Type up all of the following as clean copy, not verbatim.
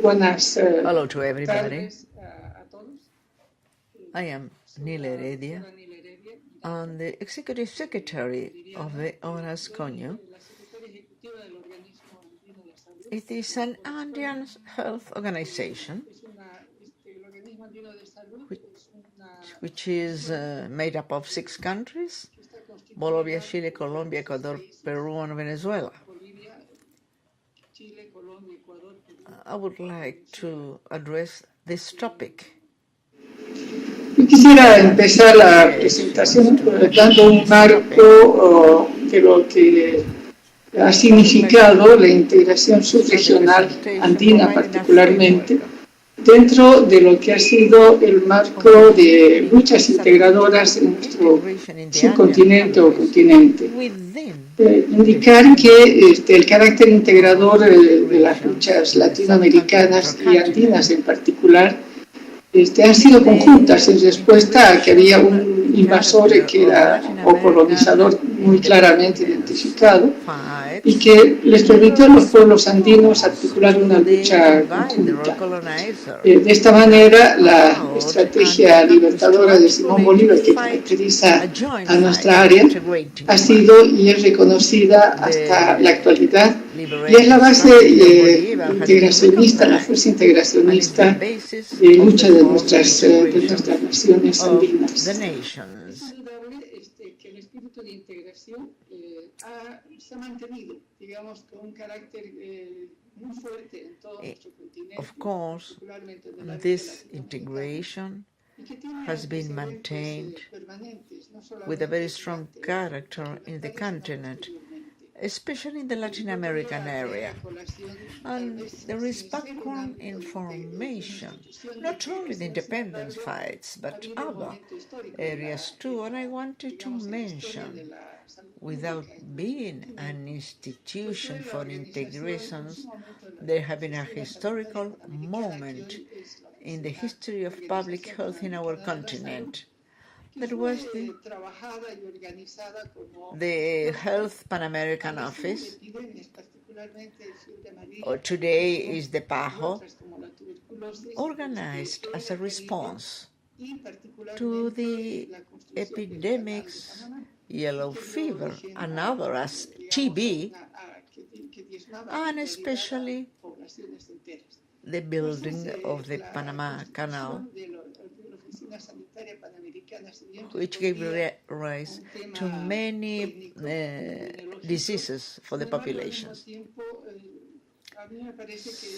Hello to everybody. I am Nila Heredia. I'm the Executive Secretary of the ORAS-CONHU. It is an Andean health organization which is made up of 6 countries: Bolivia, Chile, Colombia, Ecuador, Peru, and Venezuela. I would like to address this topic. Yo quisiera empezar la presentación dando un marco de lo que ha significado la integración subregional andina particularmente dentro de lo que ha sido el marco de luchas integradoras en nuestro subcontinente o continente. Indicar que el carácter integrador de las luchas latinoamericanas y andinas en particular han sido conjuntas en respuesta a que había un invasor que era o colonizador muy claramente identificado y que les permitió a los pueblos andinos articular una lucha conjunta. De esta manera, la estrategia libertadora de Simón Bolívar, que caracteriza a nuestra área, ha sido y es reconocida hasta la actualidad y es la base integracionista, la fuerza integracionista de lucha de nuestras naciones andinas. Que el espíritu de integración se ha mantenido, digamos, con un carácter muy fuerte en todo nuestro continente. Of course, this integration has been maintained with a very strong character in the continent, especially in the Latin American area. And there is background information, not only the independence fights, but other areas too. And I wanted to mention, without being an institution for integrations, there have been a historical moment in the history of public health in our continent. That was the Health Pan-American Office, or today is the PAHO, organized as a response to the epidemics, yellow fever, and other as TB, and especially the building of the Panama Canal, which gave rise to many diseases for the populations.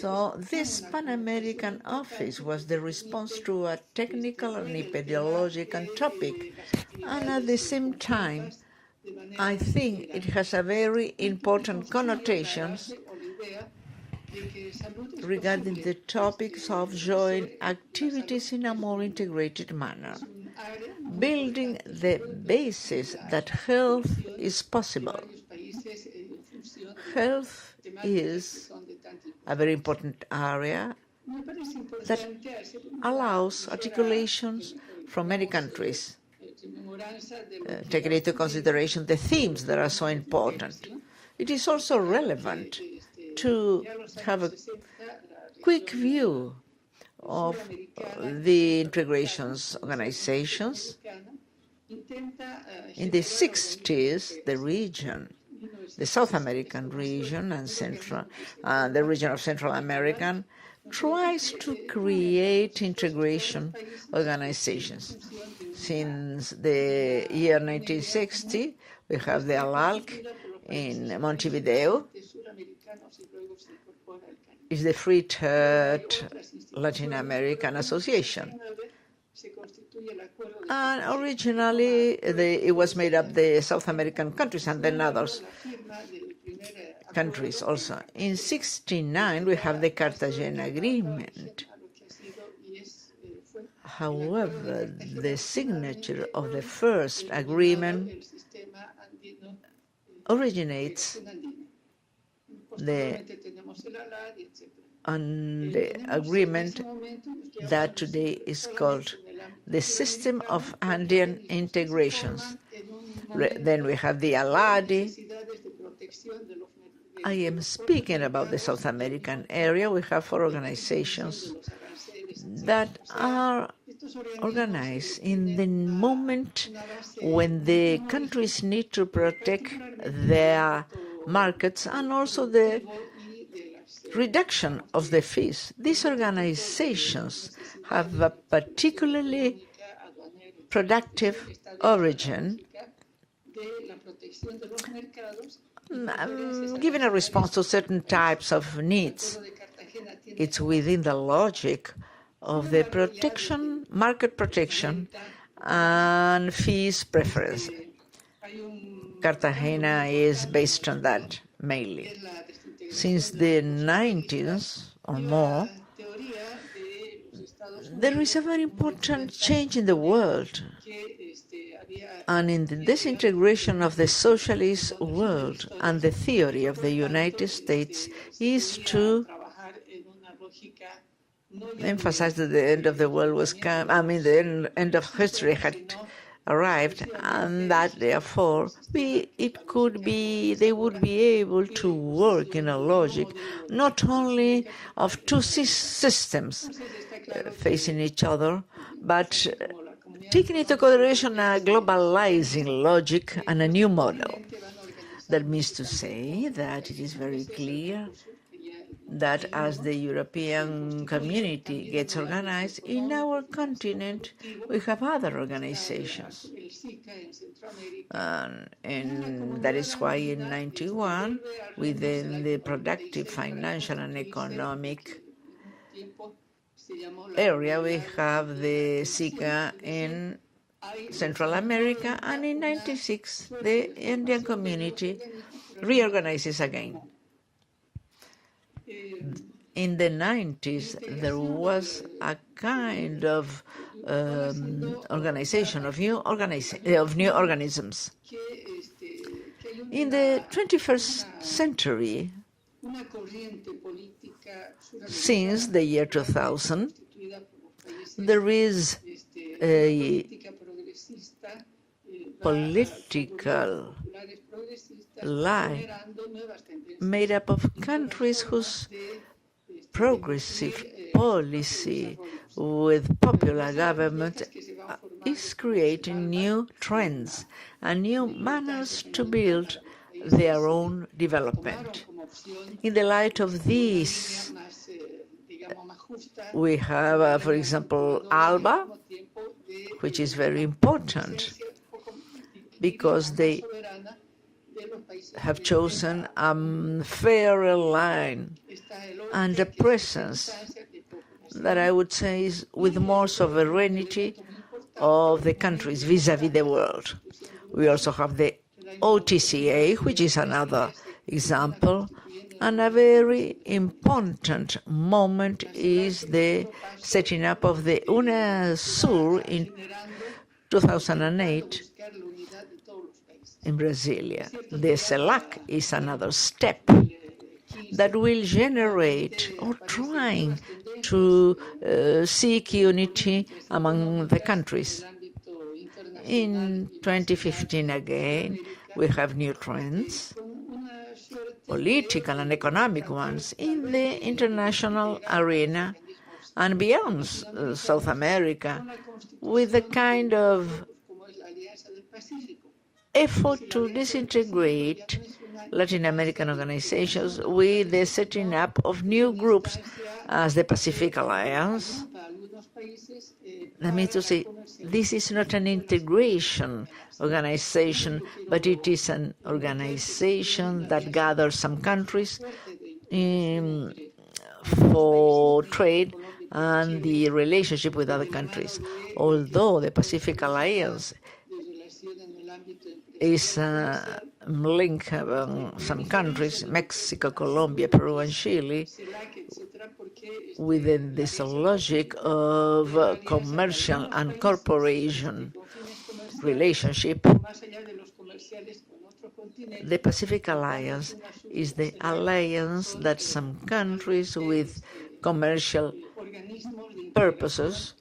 So this Pan-American office was the response to a technical and epidemiological topic, and at the same time, I think it has a very important connotations regarding the topics of joint activities in a more integrated manner, building the basis that health is possible. Health is a very important area that allows articulations from many countries, taking into consideration the themes that are so important. It is also relevant to have a quick view of the integrations organizations. In the 60s, the region, the South American region and the region of Central America, tries to create integration organizations. Since the year 1960, we have the ALALC in Montevideo. Is the Free Third Latin American Association. And originally, it was made up the South American countries and then others countries also. In 1969, we have the Cartagena Agreement. However, the signature of the first agreement originates the agreement that today is called the System of Andean Integrations. Then we have the ALADI, I am speaking about the South American area. We have 4 organizations that are organized in the moment when the countries need to protect their markets and also the reduction of the fees. These organizations have a particularly productive origin, giving a response to certain types of needs. It's within the logic of the protection, market protection, and fees preference. Cartagena is based on that mainly. Since the 90s or more, there is a very important change in the world, and in the disintegration of the socialist world, and the theory of the United States is to emphasize that the end of the world was come. I mean, the end of history had arrived, and that therefore they would be able to work in a logic not only of two systems facing each other, but taking into consideration a globalizing logic and a new model. That means to say that it is very clear that as the European community gets organized, in our continent we have other organizations. And that is why in 1991, within the productive, financial and economic area, we have the SICA in Central America, and in 1996, the Andean community reorganizes again. In the 90s, there was a kind of organization of new organisms. In the 21st century, since the year 2000, there is a political line made up of countries whose progressive policy with popular government is creating new trends and new manners to build their own development. In the light of this, we have, for example, ALBA, which is very important because they have chosen a fairer line and a presence that I would say is with more sovereignty of the countries vis-à-vis the world. We also have the OTCA, which is another example, and a very important moment is the setting up of the UNASUR in 2008 in Brasilia. The CELAC is another step that will generate or trying to seek unity among the countries. In 2015 again, we have new trends, political and economic ones, in the international arena and beyond South America, with a kind of effort to disintegrate Latin American organizations with the setting up of new groups as the Pacific Alliance. That means to say, this is not an integration organization, but it is an organization that gathers some countries for trade and the relationship with other countries. Although the Pacific Alliance is a link among some countries, Mexico, Colombia, Peru, and Chile, within this logic of commercial and corporation relationship. The Pacific Alliance is the alliance that some countries with commercial purposes,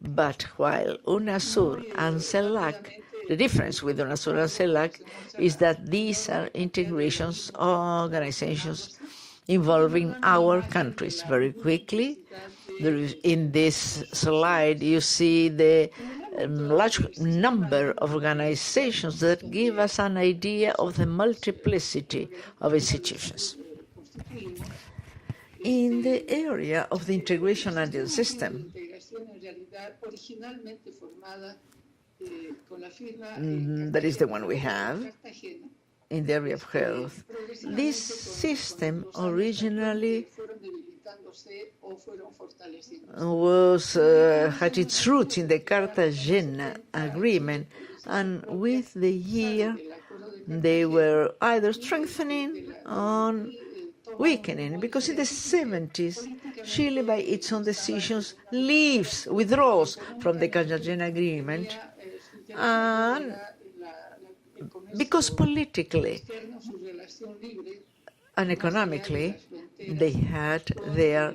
but while UNASUR and CELAC The difference with UNASUR and CELAC is that these are integrations organizations involving our countries. Very quickly, in this slide, you see the large number of organizations that give us an idea of the multiplicity of institutions. In the area of the integration Andean system, that is the one we have in the area of health. This system originally had its roots in the Cartagena Agreement, and with the year they were either strengthening or weakening, because in the 70s, Chile, by its own decisions, withdraws from the Cartagena Agreement, and because politically and economically they had their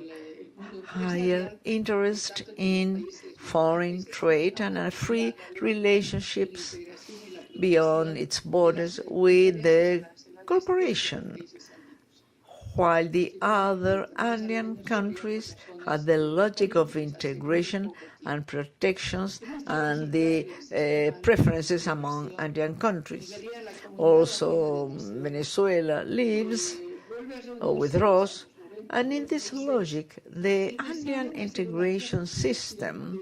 higher interest in foreign trade and free relationships beyond its borders with the corporation, while the other Andean countries had the logic of integration and protections and the preferences among Andean countries. Also, Venezuela leaves or withdraws, and in this logic, the Andean integration system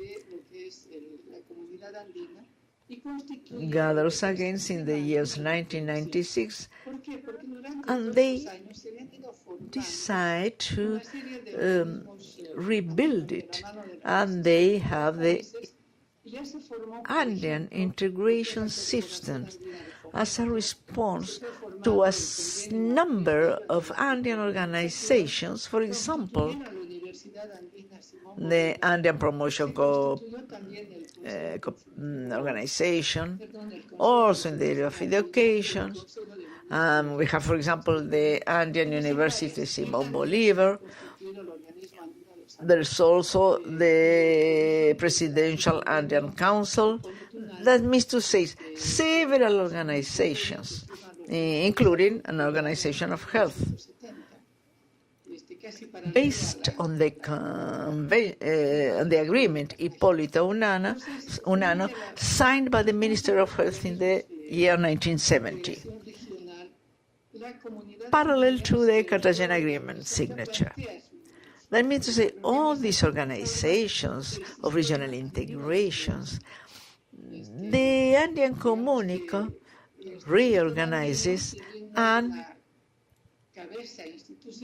gathers again in the years 1996, and they decide to rebuild it, and they have the Andean integration systems as a response to a number of Andean organizations. For example, the Andean Promotion organization, also in the area of education. We have, for example, the Andean University Simón Bolívar. There's also the Presidential Andean Council. That means to say several organizations, including an organization of health. Based on the agreement Hipólito Unano signed by the Minister of Health in the year 1970, parallel to the Cartagena Agreement signature. That means to say all these organizations of regional integrations, the Andean Comunico reorganizes and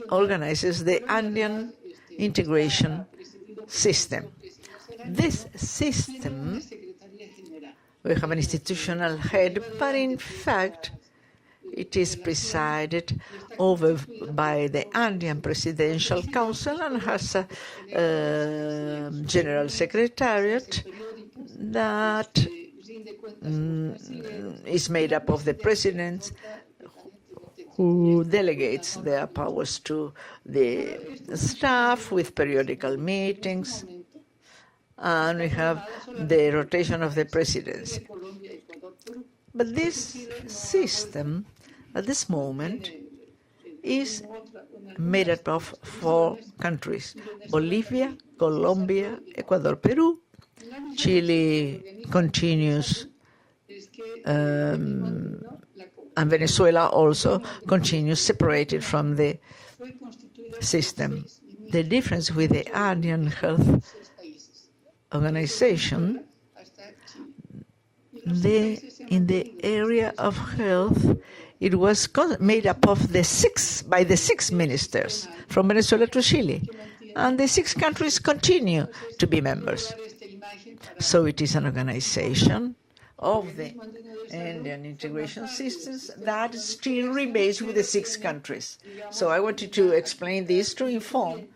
organizes the Andean integration system. This system, we have an institutional head, but in fact, it is presided over by the Andean Presidential Council and has a general secretariat that is made up of the president, who delegates their powers to the staff with periodical meetings, and we have the rotation of the presidency. But this system, at this moment, is made up of 4 countries: Bolivia, Colombia, Ecuador, Peru. Chile continues, and Venezuela also continues separated from the system. The difference with the Andean Health Organization, in the area of health, it was made up of the 6 ministers from Venezuela to Chile, and the 6 countries continue to be members. So it is an organization of the Andean integration systems that still remains with the 6 countries. So I wanted to explain this to inform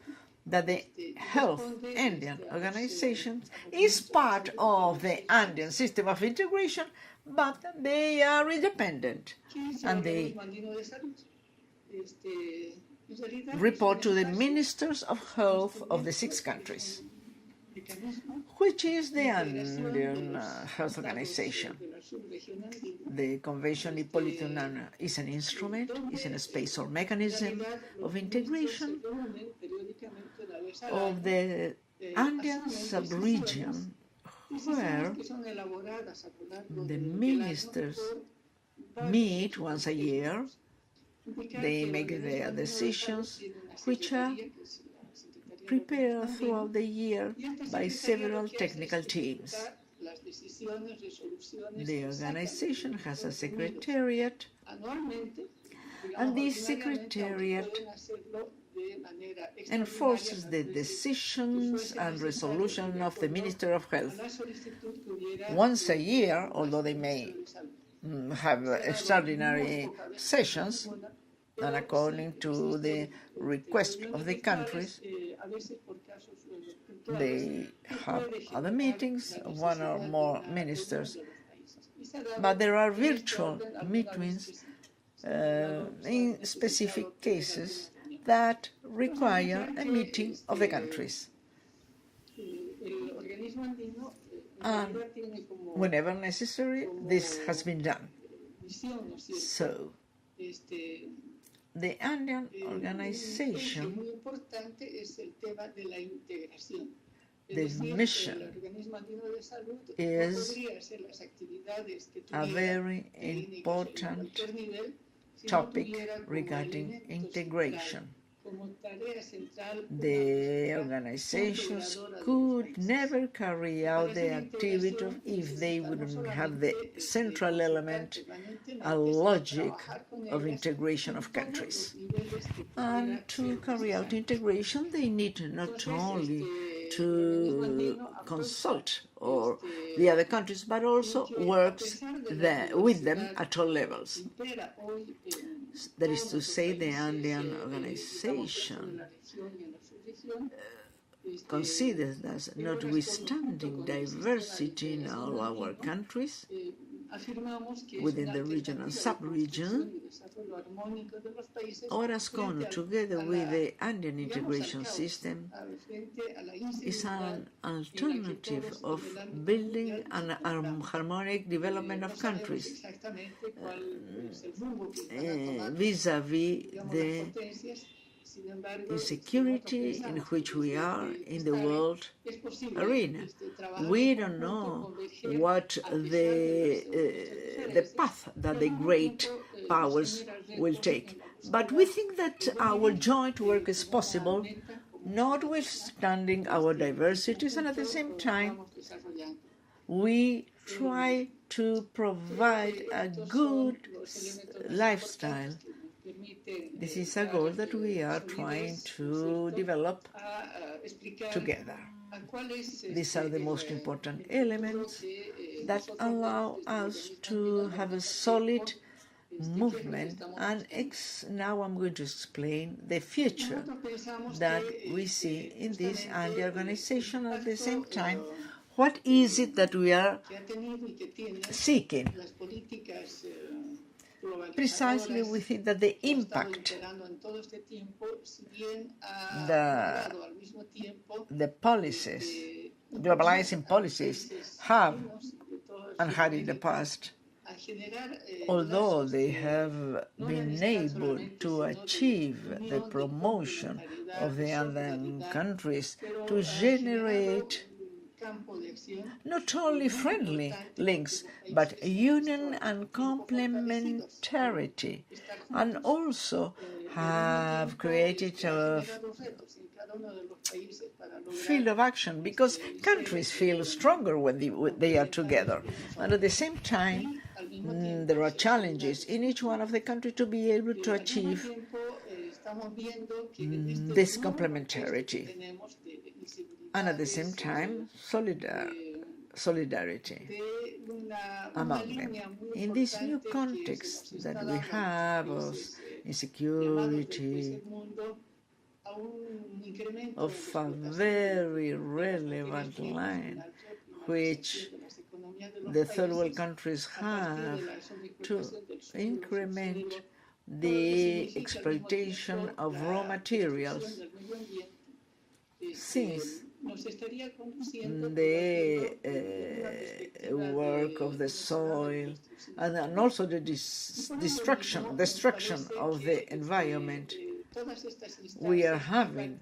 that the Health Andean Organization is part of the Andean system of integration, but they are independent, and they report to the ministers of health of the 6 countries. which is the Andean Health Organization. The Convention Hippolyto-Unana is an instrument, is a space or mechanism of integration of the Andean sub-region, where the ministers meet once a year. They make their decisions, which are prepared throughout the year by several technical teams. The organization has a secretariat, and this secretariat enforces the decisions and resolution of the Minister of Health. Once a year, although they may have extraordinary sessions, and according to the request of the countries, they have other meetings, one or more ministers. But there are virtual meetings in specific cases that require a meeting of the countries. And whenever necessary, this has been done. So, the Andean organization, the mission is a very important topic regarding integration. The organizations could never carry out the activity if they wouldn't have the central element, a logic of integration of countries. And to carry out integration, they need not only to consult or the other countries, but also works with them at all levels. That is to say, the Andean organization considers that notwithstanding diversity in all our countries, within the region and sub-region, ORAS-CONHU, together with the Andean integration system, is an alternative of building an harmonic development of countries vis-à-vis the insecurity in which we are in the world arena. We don't know what the path that the great powers will take, but we think that our joint work is possible, notwithstanding our diversities, and at the same time we try to provide a good lifestyle. This is a goal that we are trying to develop together. These are the most important elements that allow us to have a solid movement, and now I'm going to explain the future that we see in this and the organization. At the same time, what is it that we are seeking? Precisely, we think that the impact, the policies, globalizing policies have and had in the past, although they have been able to achieve the promotion of the Andean countries to generate not only friendly links, but union and complementarity, and also have created a field of action, because countries feel stronger when they are together. And at the same time, there are challenges in each one of the countries to be able to achieve this complementarity. And at the same time, solidarity among them. In this new context that we have of insecurity, of a very relevant line which the third world countries have to increment the exploitation of raw materials, since the work of the soil, and also the destruction of the environment. We are having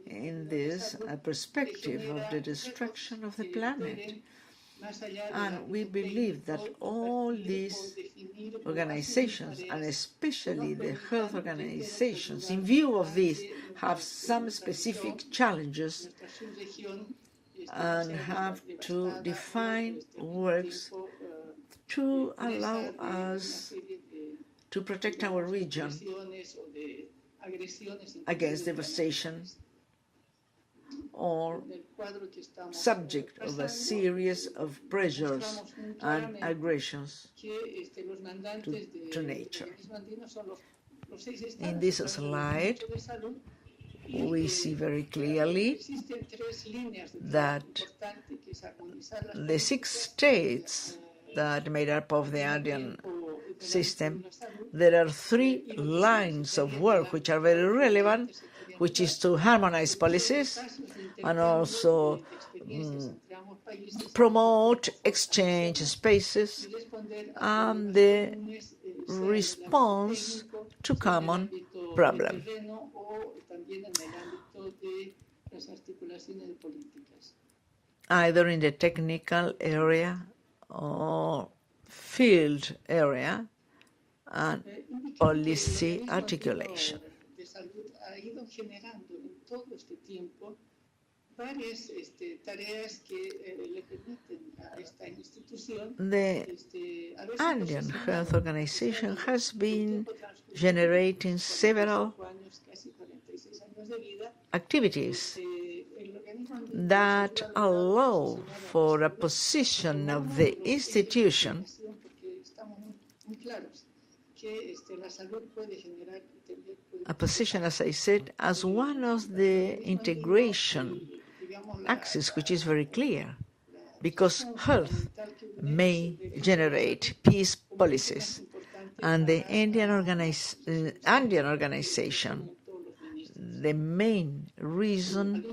in this a perspective of the destruction of the planet. And we believe that all these organizations, and especially the health organizations, in view of this, have some specific challenges and have to define works to allow us to protect our region against devastation or subject of a series of pressures and aggressions to nature. In this slide, we see very clearly that the 6 states that made up of the Andean system, there are 3 lines of work which are very relevant, which is to harmonize policies and also promote exchange spaces and the response to common problems, either in the technical area or field area and policy articulation. The Andean Health Organization has been generating several activities that allow for a position of the institution as I said, as one of the integration axis, which is very clear, because health may generate peace policies, and the Andean organization, the main reason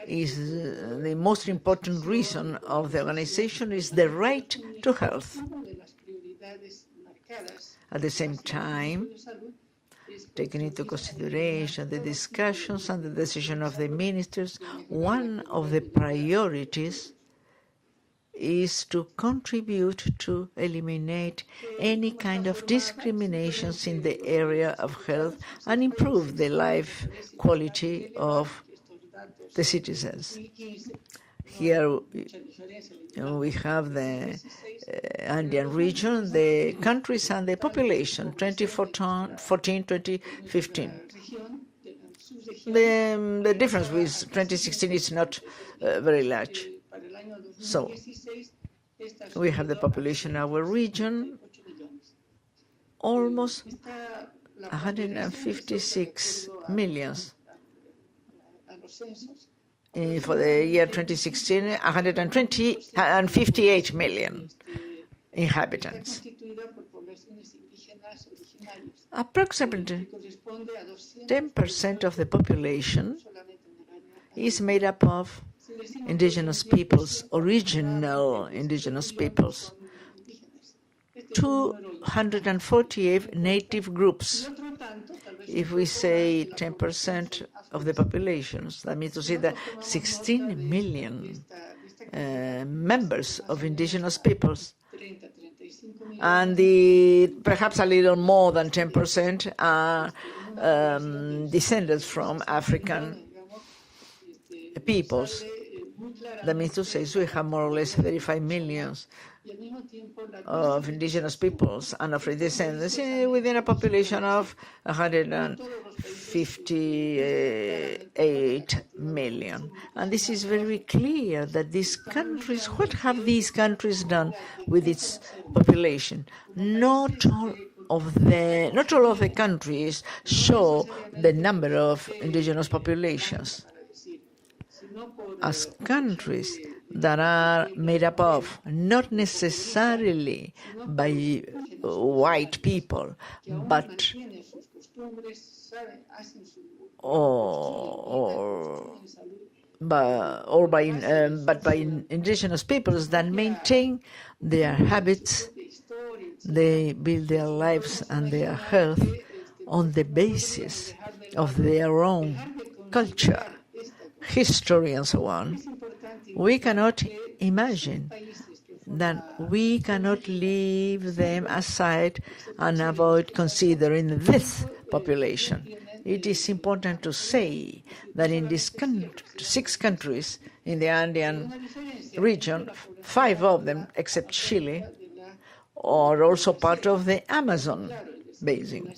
is the most important reason of the organization is the right to health. At the same time, taking into consideration the discussions and the decision of the ministers, one of the priorities is to contribute to eliminate any kind of discriminations in the area of health and improve the life quality of the citizens. Here we have the Andean region, the countries and the population, 2014-2015. The difference with 2016 is not very large. So we have the population in our region, almost 156 million. For the year 2016, 158 million inhabitants. Approximately 10% of the population is made up of indigenous peoples, original indigenous peoples, 248 native groups. If we say 10% of the populations, that means to say that 16 million members of indigenous peoples, and perhaps a little more than 10% are descendants from African peoples. That means to say we have more or less 35 million of indigenous peoples and of descendants within a population of 158 million. And this is very clear that these countries, what have these countries done with its population? Not all of the countries show the number of indigenous populations. As countries that are made up of not necessarily by white people, but or but by indigenous peoples that maintain their habits. They build their lives and their health on the basis of their own culture, history, and so on. We cannot imagine that we cannot leave them aside and avoid considering this population. It is important to say that in these 6 countries in the Andean region, 5 of them, except Chile, are also part of the Amazon basin.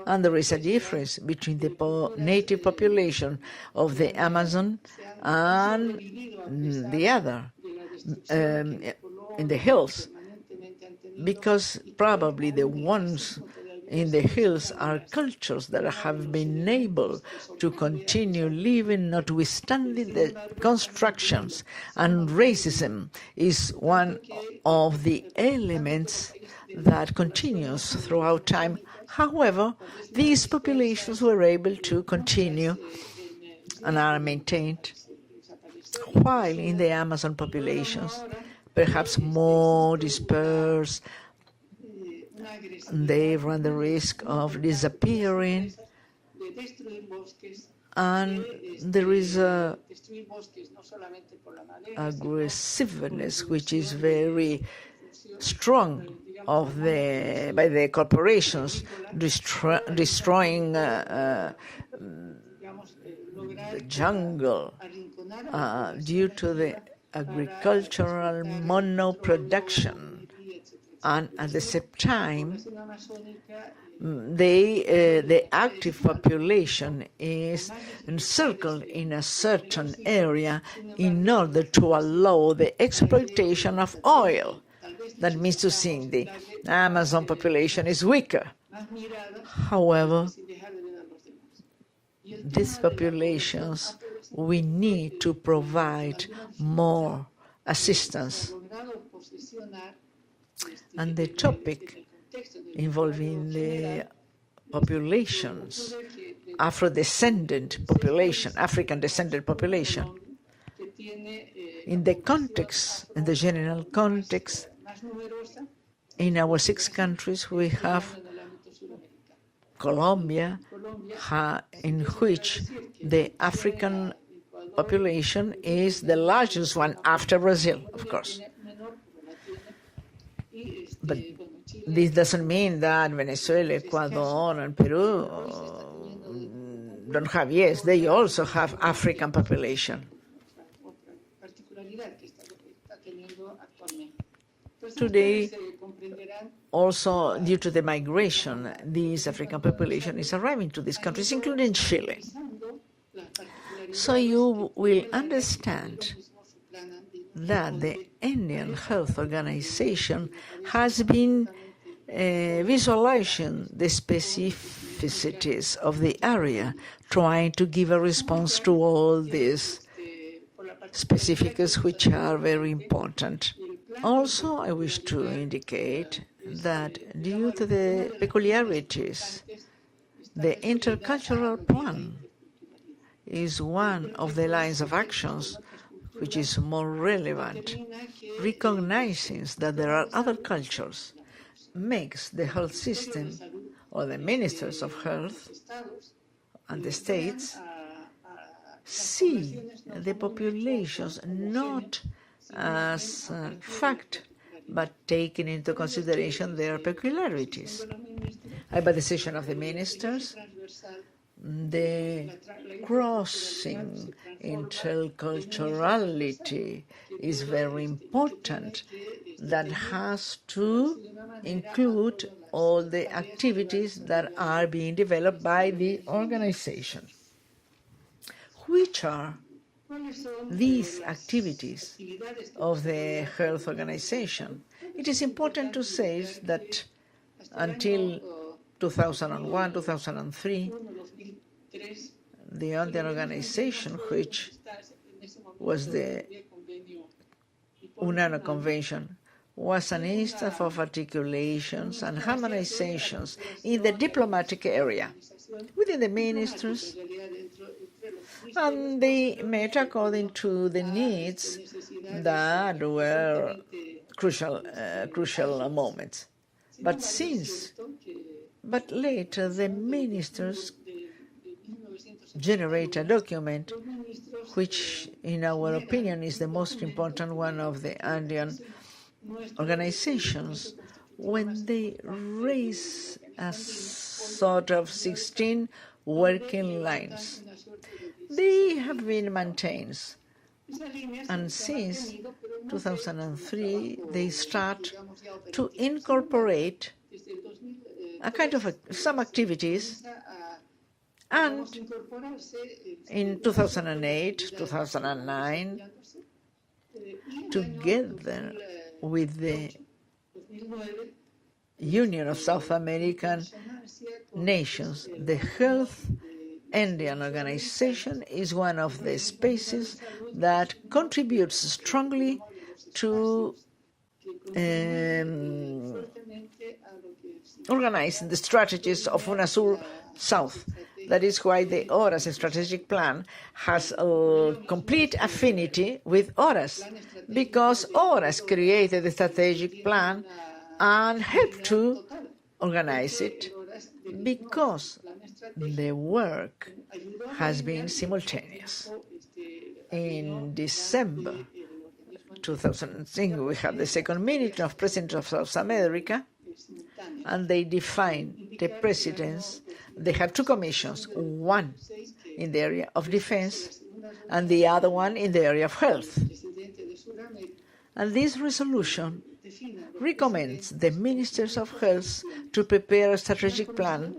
And there is a difference between the native population of the Amazon and the other in the hills, because probably the ones in the hills are cultures that have been able to continue living notwithstanding the constructions, and racism is one of the elements that continues throughout time. However, these populations were able to continue and are maintained, while in the Amazon populations, perhaps more dispersed, they run the risk of disappearing, and there is a aggressiveness which is very strong by the corporations, destroying the jungle due to the agricultural monoproduction, and at the same time the active population is encircled in a certain area in order to allow the exploitation of oil. That means to say the Amazon population is weaker. However, these populations, we need to provide more assistance. And the topic involving the populations, Afro-descendant population, African-descendant population, in the context, in the general context, in our 6 countries, we have Colombia, in which the African population is the largest one after Brazil, of course. But this doesn't mean that Venezuela, Ecuador, and Peru don't have. Yes, they also have African population. Today, also due to the migration, this African population is arriving to these countries, including Chile. So you will understand that the Andean Health Organization has been visualizing the specificities of the area, trying to give a response to all these specifics which are very important. Also, I wish to indicate that due to the peculiarities, the intercultural plan is one of the lines of actions which is more relevant. Recognizing that there are other cultures makes the health system or the ministers of health and the states see the populations not as a fact, but taking into consideration their peculiarities. By the decision of the ministers, the crossing interculturality is very important. That has to include all the activities that are being developed by the organization. Which are these activities of the health organization? It is important to say that until 2001, 2003, the Andean organization, which was the UNANO Convention, was an instance of articulations and harmonizations in the diplomatic area within the ministers and they met according to the needs that were crucial moments. But later the ministers generate a document which, in our opinion, is the most important one of the Andean organizations, when they raise a sort of 16 working lines. They have been maintained, and since 2003 they start to incorporate a kind of some activities, and in 2008, 2009, together with the Union of South American Nations, the Health Andean Organization is one of the spaces that contributes strongly to organizing the strategies of UNASUR South. That is why the ORAS strategic plan has a complete affinity with ORAS, because ORAS created the strategic plan and helped to organize it, because the work has been simultaneous. In December 2006, we had the second meeting of President of South America, and they defined the presidents. They had two commissions, one in the area of defense and the other one in the area of health. And this resolution recommends the ministers of health to prepare a strategic plan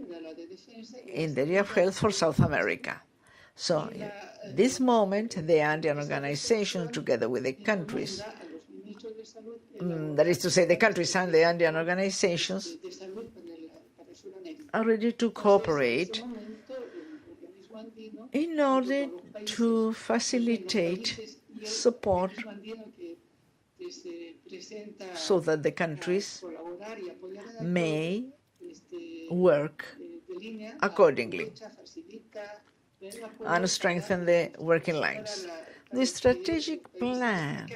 in the area of health for South America. So at this moment, the Andean Organization, together with the countries, that is to say, the countries and the Andean organizations, are ready to cooperate in order to facilitate support so that the countries may work accordingly and strengthen the working lines. The strategic plan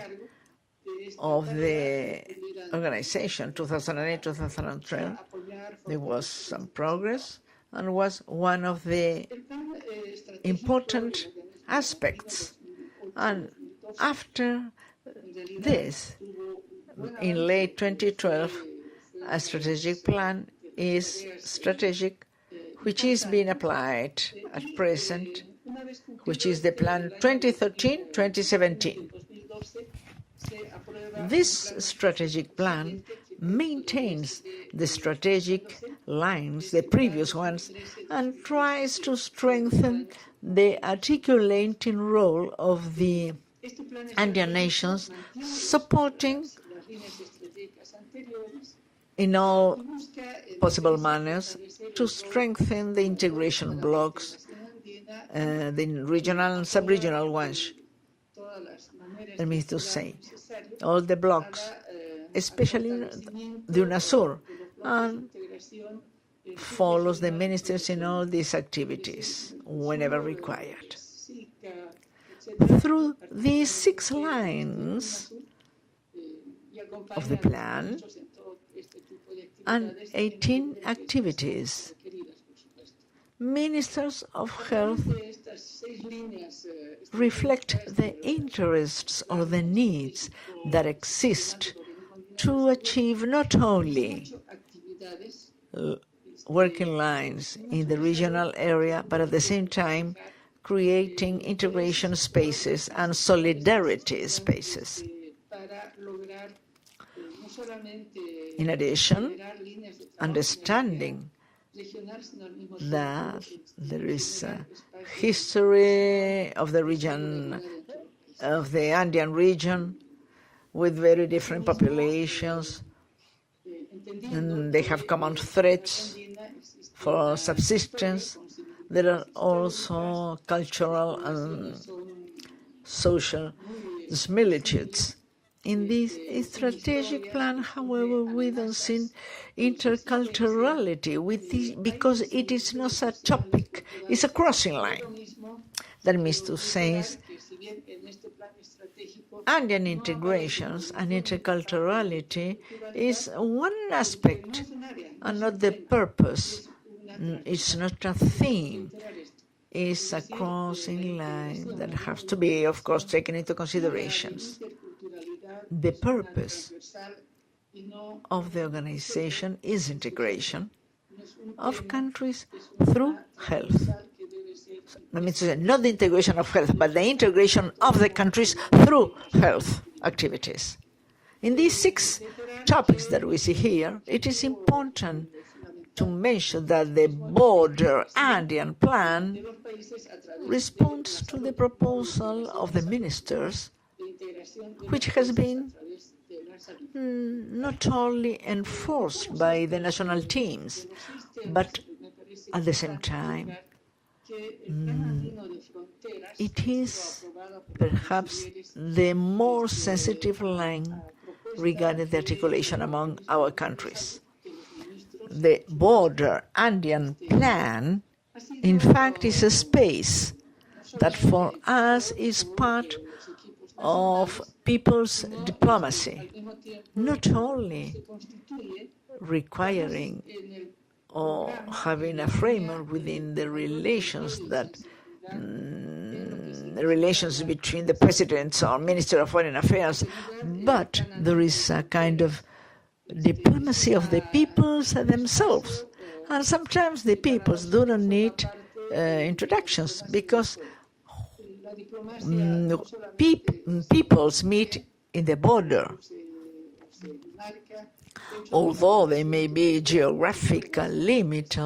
of the organization, 2008-2012, there was some progress and was one of the important aspects. And after this, in late 2012, a strategic plan is strategic, which is being applied at present, which is the plan 2013-2017. This strategic plan maintains the strategic lines, the previous ones, and tries to strengthen the articulating role of the Andean nations, supporting in all possible manners to strengthen the integration blocks, the regional and sub-regional ones. Let me to say, all the blocks, especially the UNASUR, and follows the ministers in all these activities whenever required. Through these 6 lines of the plan and 18 activities, ministers of health reflect the interests or the needs that exist to achieve not only working lines in the regional area, but at the same time creating integration spaces and solidarity spaces. In addition, understanding that there is a history of the region, of the Andean region, with very different populations, and they have common threats for subsistence. There are also cultural and social similitudes. In this strategic plan, however, we don't see interculturality with this, because it is not a topic, it's a crossing line. That means to say Andean integrations and interculturality is one aspect and not the purpose. It's not a theme. It's a crossing line that has to be, of course, taken into considerations. The purpose of the organization is integration of countries through health. I mean to say, not the integration of health, but the integration of the countries through health activities. In these 6 topics that we see here, it is important to mention that the border Andean plan responds to the proposal of the ministers, which has been not only enforced by the national teams, but at the same time, it is perhaps the more sensitive line regarding the articulation among our countries. The border Andean plan, in fact, is a space that for us is part of people's diplomacy, not only requiring or having a framework within the relations that the relations between the presidents or Minister of Foreign Affairs, but there is a kind of diplomacy of the peoples themselves. And sometimes the peoples do not need introductions because peoples meet in the border. Although there may be geographical limits,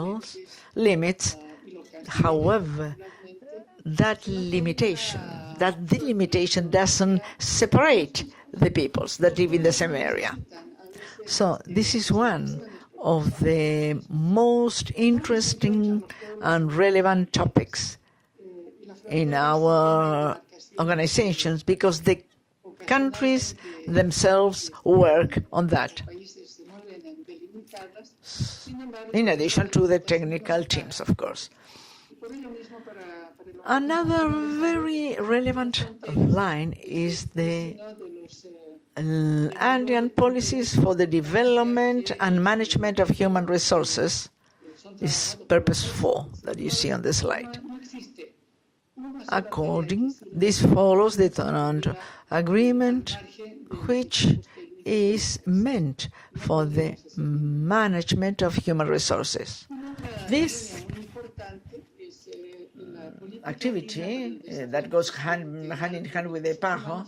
however, that delimitation doesn't separate the peoples that live in the same area. So this is one of the most interesting and relevant topics in our organizations because the countries themselves work on that, in addition to the technical teams, of course. Another very relevant line is the Andean policies for the development and management of human resources, is purpose 4 that you see on the slide. This follows the Toronto Agreement, which is meant for the management of human resources. This activity that goes hand in hand with the PAHO,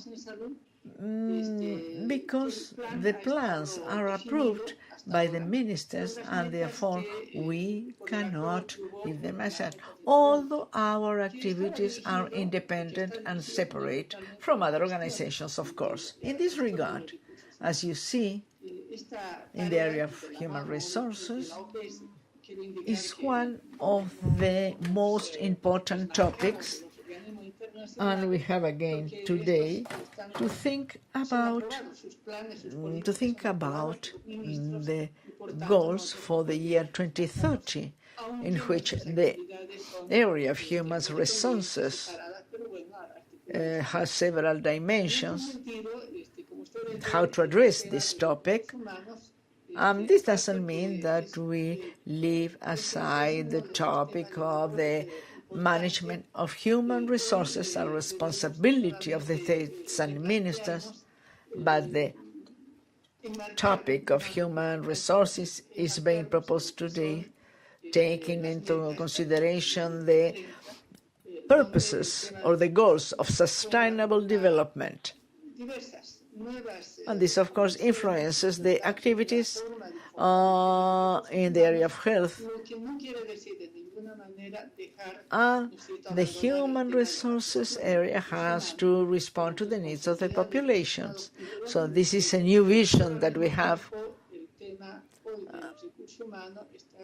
because the plans are approved by the ministers and therefore we cannot leave them aside, although our activities are independent and separate from other organizations, of course. In this regard, as you see, in the area of human resources, is one of the most important topics, and we have again today to think about the goals for the year 2030, in which the area of human resources has several dimensions, how to address this topic. This doesn't mean that we leave aside the topic of the management of human resources, a responsibility of the states and ministers, but the topic of human resources is being proposed today, taking into consideration the purposes or the goals of sustainable development. And this, of course, influences the activities in the area of health. The human resources area has to respond to the needs of the populations. So this is a new vision that we have.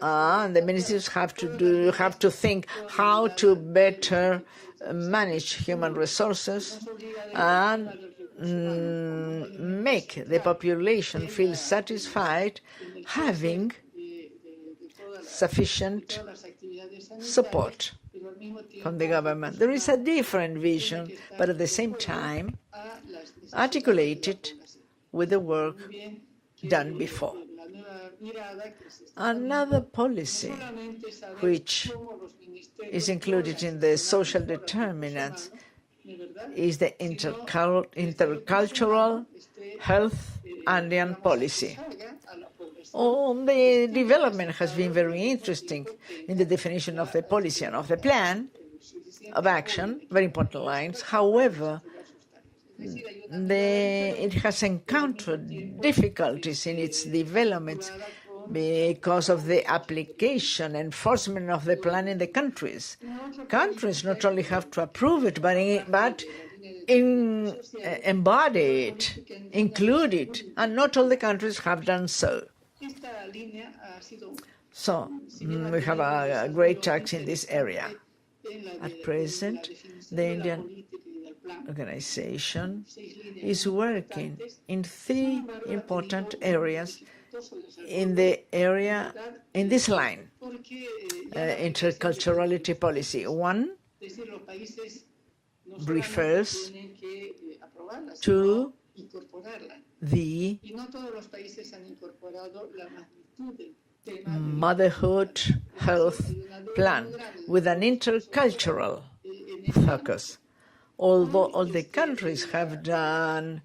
The ministers have to think how to better manage human resources and make the population feel satisfied having sufficient support. from the government. There is a different vision, but at the same time articulated with the work done before. Another policy which is included in the social determinants is the intercultural health Andean policy. The development has been very interesting in the definition of the policy and of the plan of action, very important lines. However, it has encountered difficulties in its development because of the application, enforcement of the plan in the countries. Countries not only have to approve it, but embody it, include it, and not all the countries have done so. So we have a great task in this area. At present, the Indian organization is working in 3 important areas in this line, interculturality policy. One refers to the motherhood health plan with an intercultural focus. Although all the countries have done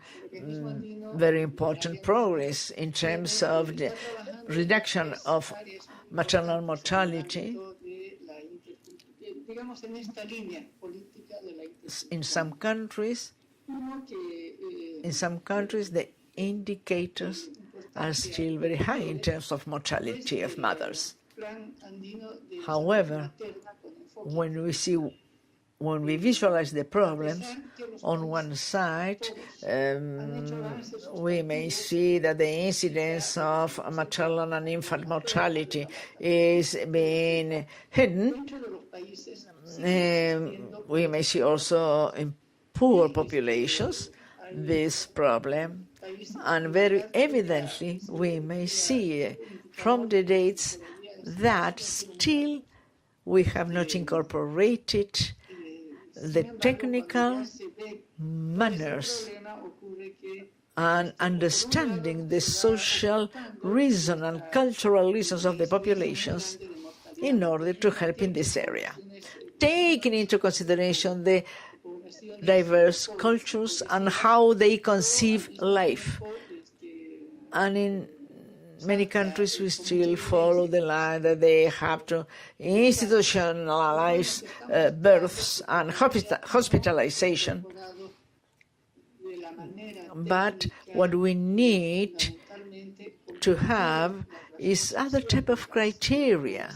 very important progress in terms of the reduction of maternal mortality, in some countries the indicators are still very high in terms of mortality of mothers. However, when we visualize the problems, on one side, we may see that the incidence of maternal and infant mortality is being hidden. We may see also in poor populations this problem, and very evidently we may see from the dates that still we have not incorporated the technical manners and understanding the social reason and cultural reasons of the populations in order to help in this area, taking into consideration the diverse cultures and how they conceive life. And in many countries we still follow the line that they have to institutionalize births and hospitalization. But what we need to have is other type of criteria,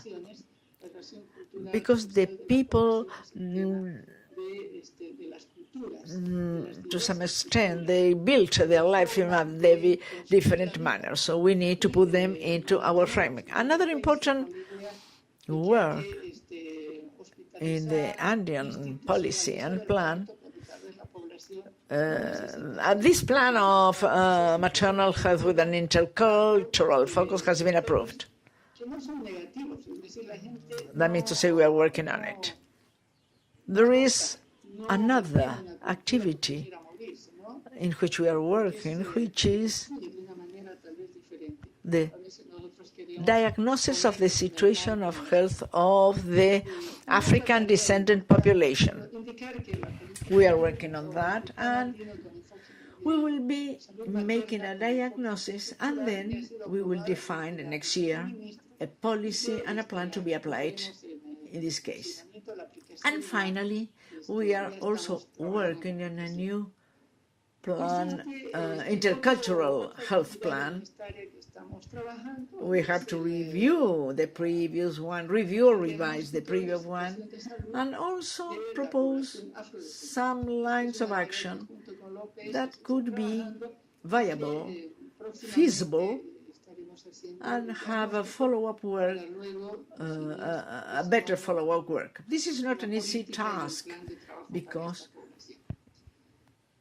because the people, to some extent, they built their life in a very different manner. So we need to put them into our framework. Another important work in the Andean policy and plan, this plan of maternal health with an intercultural focus has been approved. That means to say we are working on it. There is another activity in which we are working, which is the diagnosis of the situation of health of the African descendant population. We are working on that, and we will be making a diagnosis, and then we will define the next year a policy and a plan to be applied in this case. And finally, we are also working on a new plan, intercultural health plan. We have to review the previous one, review or revise the previous one, and also propose some lines of action that could be viable, feasible, and have a follow-up work, a better follow-up work. This is not an easy task, because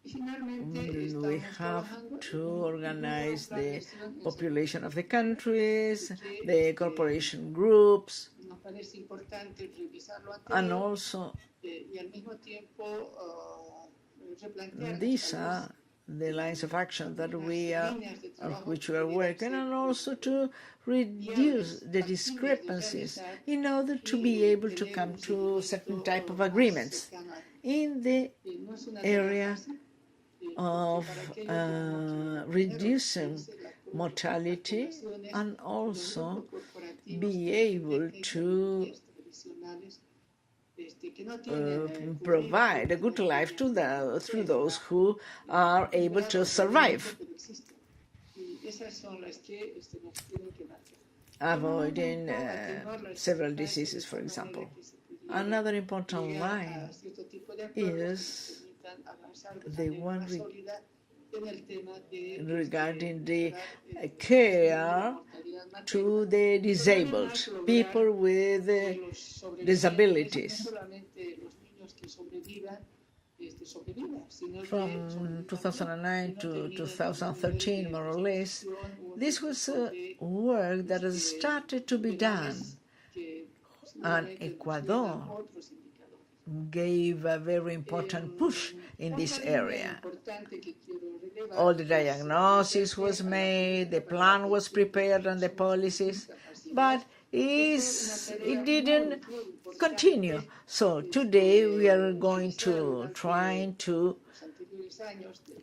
we have to organize the population of the countries, the corporation groups, And also, these are the lines of action that which we are working on, also to reduce the discrepancies in order to be able to come to certain type of agreements in the area of reducing mortality, and also be able to provide a good life to through those who are able to survive, avoiding several diseases, for example. Another important line is the one regarding the care to the disabled, people with disabilities. From 2009 to 2013, more or less, this was work that has started to be done, and Ecuador gave a very important push in this area. All the diagnosis was made, the plan was prepared, and the policies, but it didn't continue. So today we are going to try to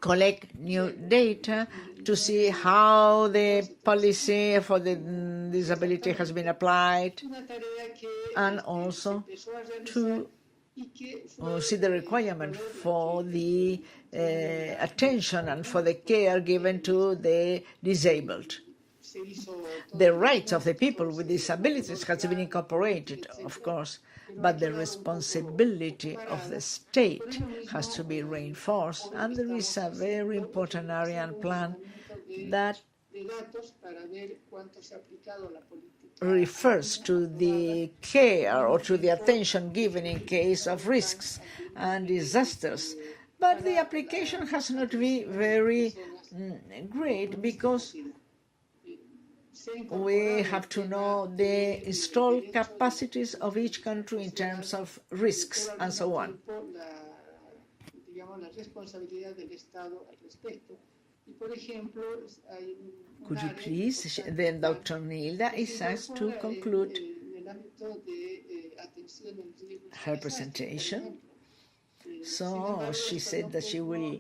collect new data to see how the policy for the disability has been applied, and also to see the requirement for the attention and for the care given to the disabled. The rights of the people with disabilities has been incorporated, of course, but the responsibility of the state has to be reinforced, and there is a very important area and plan that refers to the care or to the attention given in case of risks and disasters. But the application has not been very great, because we have to know the installed capacities of each country in terms of risks and so on. Could you please, then Dr. Nila is asked to conclude her presentation. So she said that she will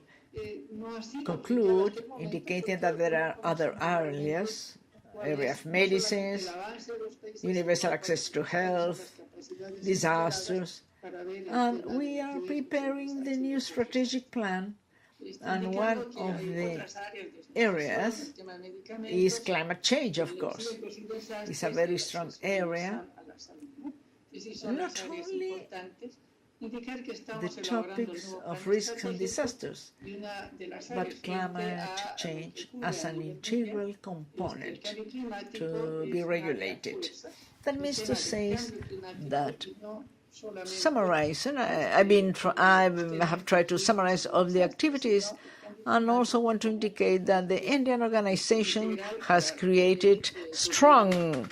conclude, indicating that there are other areas, area of medicines, universal access to health, disasters, and we are preparing the new strategic plan, and one of the areas is climate change, of course. It's a very strong area, not only the topics of risks and disasters, but climate change as an integral component to be regulated. That means to say that, summarizing, I have tried to summarize all the activities, and also want to indicate that the Andean organization has created strong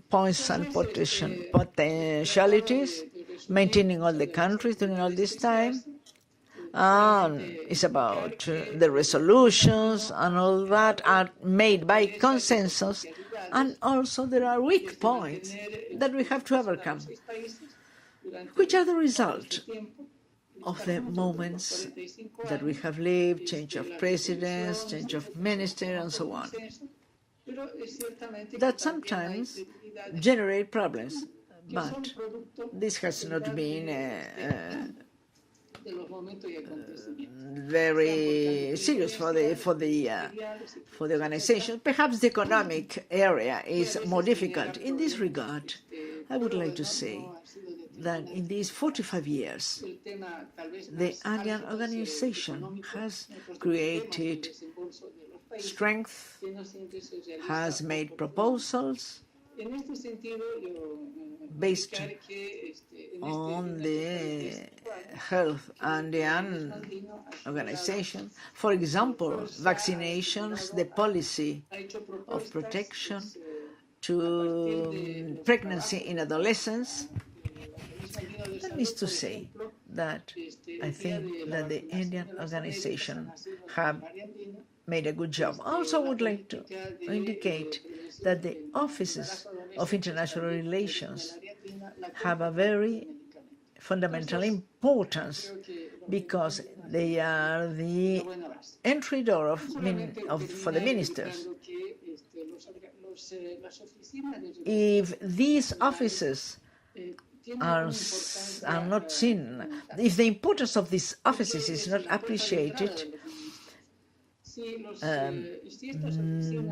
points and potentialities, maintaining all the countries during all this time. And it's about the resolutions and all that are made by consensus, and also there are weak points that we have to overcome, which are the result of the moments that we have lived, change of presidents, change of minister, and so on, that sometimes generate problems. But this has not been very serious for the organization. Perhaps the economic area is more difficult. In this regard, I would like to say that in these 45 years, the Andean organization has created strength, has made proposals based on the health Andean organization. For example, vaccinations, the policy of protection to pregnancy in adolescents. That means to say that I think that the Andean organization have made a good job. I also would like to indicate that the offices of international relations have a very fundamental importance because they are the entry door for the ministers. If these offices are not seen, if the importance of these offices is not appreciated,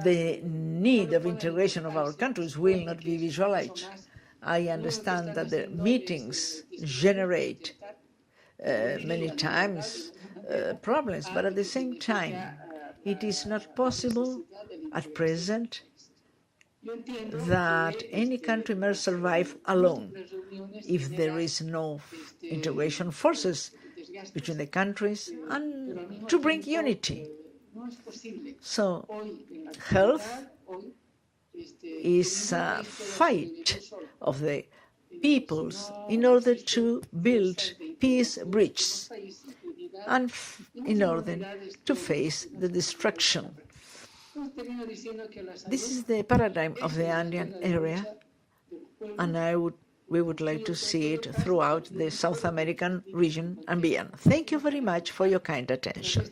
the need of integration of our countries will not be visualized. I understand that the meetings generate many times problems, but at the same time, it is not possible at present that any country may survive alone if there is no integration forces between the countries and to bring unity. So health is a fight of the peoples in order to build peace bridges and in order to face the destruction. This is the paradigm of the Andean area, and we would like to see it throughout the South American region and beyond. Thank you very much for your kind attention.